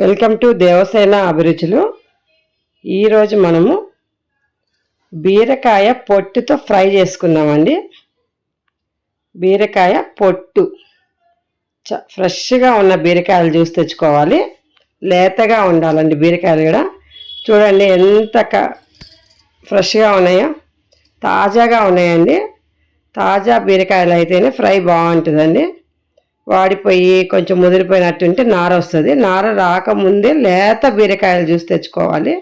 Welcome to Devasena అభిరుచులు. ఈరోజు మనము బీరకాయ పొట్టుతో ఫ్రై చేసుకుందామండి. బీరకాయ పొట్టు ఫ్రెష్గా ఉన్న బీరకాయలు జ్యూస్ తెచ్చుకోవాలి. లేతగా ఉండాలండి బీరకాయలు కూడా. చూడండి ఎంత ఫ్రెష్గా ఉన్నాయో, తాజాగా ఉన్నాయండి. తాజా బీరకాయలు అయితేనే ఫ్రై బాగుంటుందండి. వాడిపోయి కొంచెం ముదిరిపోయినట్టుంటే నార వస్తుంది. నార రాకముందే లేత బీరకాయలు జ్యూస్ తెచ్చుకోవాలి.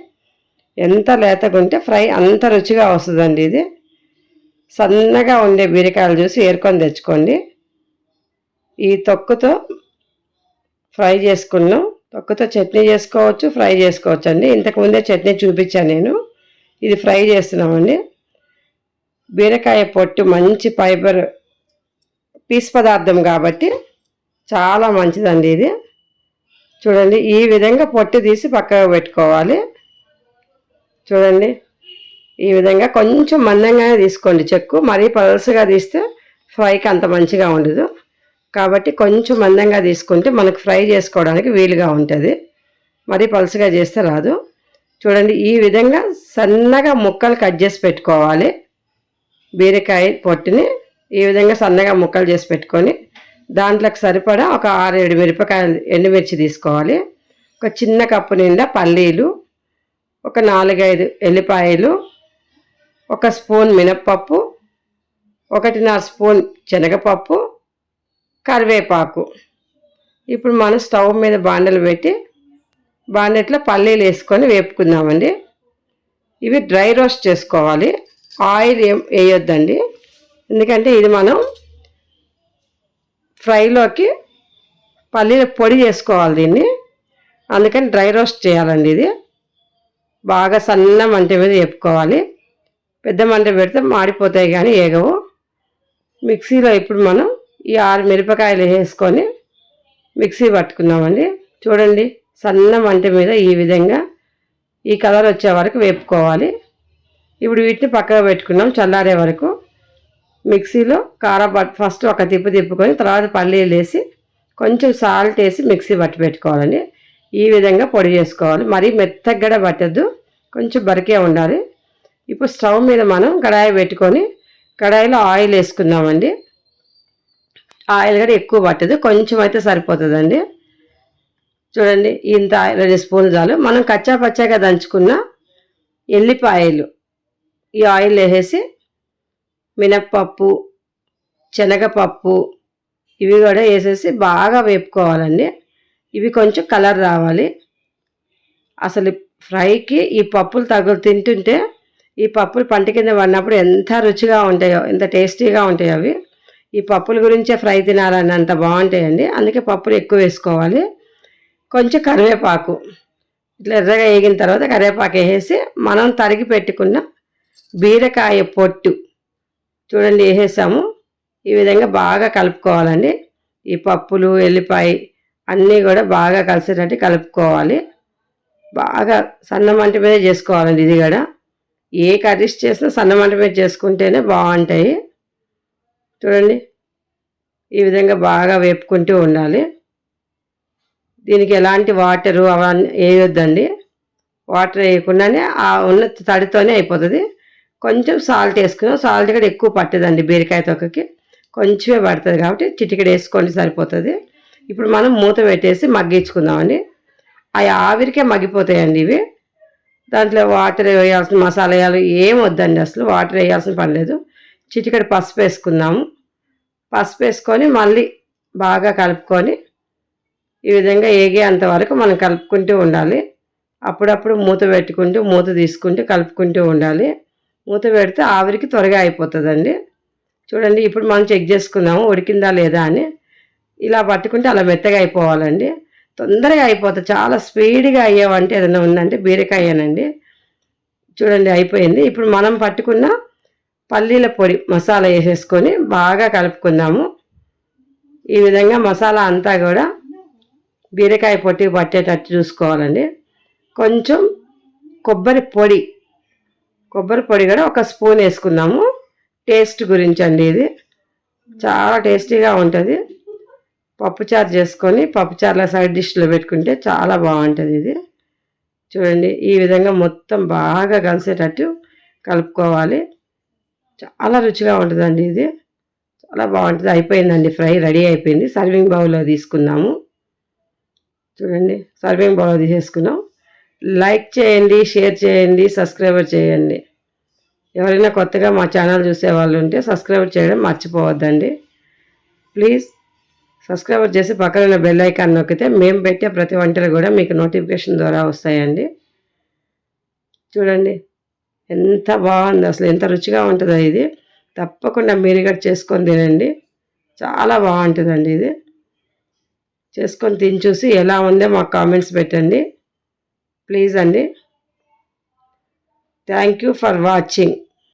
ఎంత లేతగా ఉంటే ఫ్రై అంత రుచిగా వస్తుందండి. ఇది సన్నగా ఉండే బీరకాయలు జ్యూస్ ఏరుకొని తెచ్చుకోండి. ఈ తొక్కుతో ఫ్రై చేసుకున్నాం. తొక్కుతో చట్నీ చేసుకోవచ్చు, ఫ్రై చేసుకోవచ్చు అండి. ఇంతకుముందే చట్నీ చూపించాను నేను. ఇది ఫ్రై చేస్తున్నామండి. బీరకాయ పొట్టు మంచి ఫైబర్ పీస్ పదార్థం కాబట్టి చాలా మంచిదండి ఇది. చూడండి ఈ విధంగా పొట్టు తీసి పక్కకు పెట్టుకోవాలి. చూడండి ఈ విధంగా కొంచెం మందంగానే తీసుకోండి చెక్కు. మరీ పలుసుగా తీస్తే ఫ్రైకి అంత మంచిగా ఉండదు. కాబట్టి కొంచెం మందంగా తీసుకుంటే మనకు ఫ్రై చేసుకోవడానికి వీలుగా ఉంటుంది. మరీ పలుసుగా చేస్తే రాదు. చూడండి ఈ విధంగా సన్నగా ముక్కలు కట్ చేసి పెట్టుకోవాలి. బీరకాయ పొట్టుని ఈ విధంగా సన్నగా ముక్కలు చేసి పెట్టుకొని దాంట్లోకి సరిపడా ఒక 6-7 మిరపకాయలు ఎండుమిర్చి తీసుకోవాలి. ఒక చిన్న కప్పు నిండా పల్లీలు, ఒక 4-5 ఎల్లిపాయలు, 1 స్పూన్ మినప్పప్పు, 1.5 స్పూన్ శనగపప్పు, కరివేపాకు. ఇప్పుడు మనం స్టవ్ మీద బాండలు పెట్టి బాండెట్లో పల్లీలు వేసుకొని వేపుకుందామండి. ఇవి డ్రై రోస్ట్ చేసుకోవాలి. ఆయిల్ ఏం వేయొద్దండి, ఎందుకంటే ఇది మనం ఫ్రైలోకి పల్లీల పొడి చేసుకోవాలి దీన్ని. అందుకని డ్రై రోస్ట్ చేయాలండి. ఇది బాగా సన్న మంట మీద వేపుకోవాలి. పెద్ద మంట పెడితే మాడిపోతాయి కానీ ఏగవు. మిక్సీలో ఇప్పుడు మనం ఈ 6 మిరపకాయలు వేసుకొని మిక్సీ పట్టుకుందామండి. చూడండి సన్న మంట మీద ఈ విధంగా ఈ కలర్ వచ్చే వరకు వేపుకోవాలి. ఇప్పుడు వీటిని పక్కకు పెట్టుకున్నాం చల్లారే వరకు. మిక్సీలో కారం ఫస్ట్ ఒక తిప్పుకొని తర్వాత పల్లీలు వేసి కొంచెం సాల్ట్ వేసి మిక్సీ పట్టి పెట్టుకోవాలండి. ఈ విధంగా పొడి చేసుకోవాలి. మరీ మెత్తగా కూడా పట్టద్దు, కొంచెం బరికే ఉండాలి. ఇప్పుడు స్టవ్ మీద మనం కడాయి పెట్టుకొని కడాయిలో ఆయిల్ వేసుకుందామండి. ఆయిల్ కూడా ఎక్కువ పట్టదు, కొంచెం అయితే సరిపోతుందండి. చూడండి ఇంత 2 స్పూన్లు చాలు. మనం కచ్చా పచ్చాగా దంచుకున్న ఎల్లిపాయలు ఈ ఆయిల్ వేసేసి మినప్పప్పు, శనగపప్పు ఇవి కూడా వేసేసి బాగా వేపుకోవాలండి. ఇవి కొంచెం కలర్ రావాలి. అసలు ఫ్రైకి ఈ పప్పులు తింటుంటే ఈ పప్పులు పంట కింద పడినప్పుడు ఎంత రుచిగా ఉంటాయో, ఎంత టేస్టీగా ఉంటాయో అవి. ఈ పప్పుల గురించే ఫ్రై తినాలని అంత బాగుంటాయండి. అందుకే పప్పులు ఎక్కువ వేసుకోవాలి. కొంచెం కరివేపాకు ఇట్లా ఎర్రగా వేగిన తర్వాత కరివేపాకు వేసేసి మనం తరిగి పెట్టుకున్న బీరకాయ పొట్టు చూడండి వేసేసాము. ఈ విధంగా బాగా కలుపుకోవాలండి. ఈ పప్పులు ఎల్లిపాయ అన్నీ కూడా బాగా కలిసేటట్టు కలుపుకోవాలి. బాగా సన్న మంట మీద చేసుకోవాలండి. ఇది కూడా ఏ కర్రీస్ చేసినా సన్న మంట మీద చేసుకుంటేనే బాగుంటాయి. చూడండి ఈ విధంగా బాగా వేపుకుంటూ ఉండాలి. దీనికి ఎలాంటి వాటరు అవన్నీ వేయొద్దండి. వాటర్ వేయకుండానే ఆ ఉన్న తడితోనే అయిపోతుంది. కొంచెం సాల్ట్ వేసుకున్నాం. సాల్ట్ కూడా ఎక్కువ పట్టదండి బీరకాయ తొక్కకి, కొంచెమే పడుతుంది కాబట్టి చిటికెడు వేసుకోండి సరిపోతుంది. ఇప్పుడు మనం మూత పెట్టేసి మగ్గించుకుందామండి. అవి ఆవిరికే మగ్గిపోతాయండి ఇవి. దాంట్లో వాటర్ వేయాల్సిన మసాలా వేయాలి ఏం వద్దండి, అసలు వాటర్ వేయాల్సిన పని లేదు. చిటికెడు పసుపు వేసుకుందాము. పసుపు వేసుకొని మళ్ళీ బాగా కలుపుకొని ఈ విధంగా ఏగేంత వరకు మనం కలుపుకుంటూ ఉండాలి. అప్పుడప్పుడు మూత పెట్టుకుంటూ మూత తీసుకుంటూ కలుపుకుంటూ ఉండాలి. మూత పెడితే ఆవిరికి త్వరగా అయిపోతుందండి. చూడండి ఇప్పుడు మనం చెక్ చేసుకుందాము ఉడికిందా లేదా అని. ఇలా పట్టుకుంటే అలా మెత్తగా అయిపోవాలండి. తొందరగా అయిపోతుంది. చాలా స్పీడ్గా అయ్యేవంటే ఏదైనా ఉందంటే బీరకాయనండి. చూడండి అయిపోయింది. ఇప్పుడు మనం పట్టుకున్న పల్లీల పొడి మసాలా వేసేసుకొని బాగా కలుపుకుందాము. ఈ విధంగా మసాలా అంతా కూడా బీరకాయ పొట్టికి పట్టేటట్టు చూసుకోవాలండి. కొంచెం కొబ్బరి పొడి కూడా 1 స్పూన్ వేసుకున్నాము. టేస్ట్ గురించి అండి. ఇది చాలా టేస్టీగా ఉంటుంది. పప్పుచారు చేసుకొని పప్పుచారులో సైడ్ డిష్లో పెట్టుకుంటే చాలా బాగుంటుంది ఇది. చూడండి ఈ విధంగా మొత్తం బాగా కలిసేటట్టు కలుపుకోవాలి. చాలా రుచిగా ఉంటుందండి ఇది. చాలా బాగుంటుంది. అయిపోయిందండి, ఫ్రై రెడీ అయిపోయింది. సర్వింగ్ బౌల్లో తీసుకుందాము. చూడండి సర్వింగ్ బౌల్లో తీసేసుకున్నాం. లైక్ చేయండి, షేర్ చేయండి, సబ్స్క్రైబ్ చేయండి. ఎవరైనా కొత్తగా మా ఛానల్ చూసే వాళ్ళు ఉంటే సబ్స్క్రైబ్ చేయడం మర్చిపోవద్దండి. ప్లీజ్ సబ్స్క్రైబ్ చేసి పక్కన ఉన్న బెల్ ఐకాన్ నొక్కితే మేము పెట్టే ప్రతి వంటలు కూడా మీకు నోటిఫికేషన్ ద్వారా వస్తాయండి. చూడండి ఎంత బాగుంది, అసలు ఎంత రుచిగా ఉంటుందో ఇది. తప్పకుండా మీరు కూడా చేసుకొని తినండి, చాలా బాగుంటుందండి ఇది. చేసుకొని తిని చూసి ఎలా ఉందో మాకు కామెంట్స్ పెట్టండి ప్లీజ్ అండి. Thank you for watching.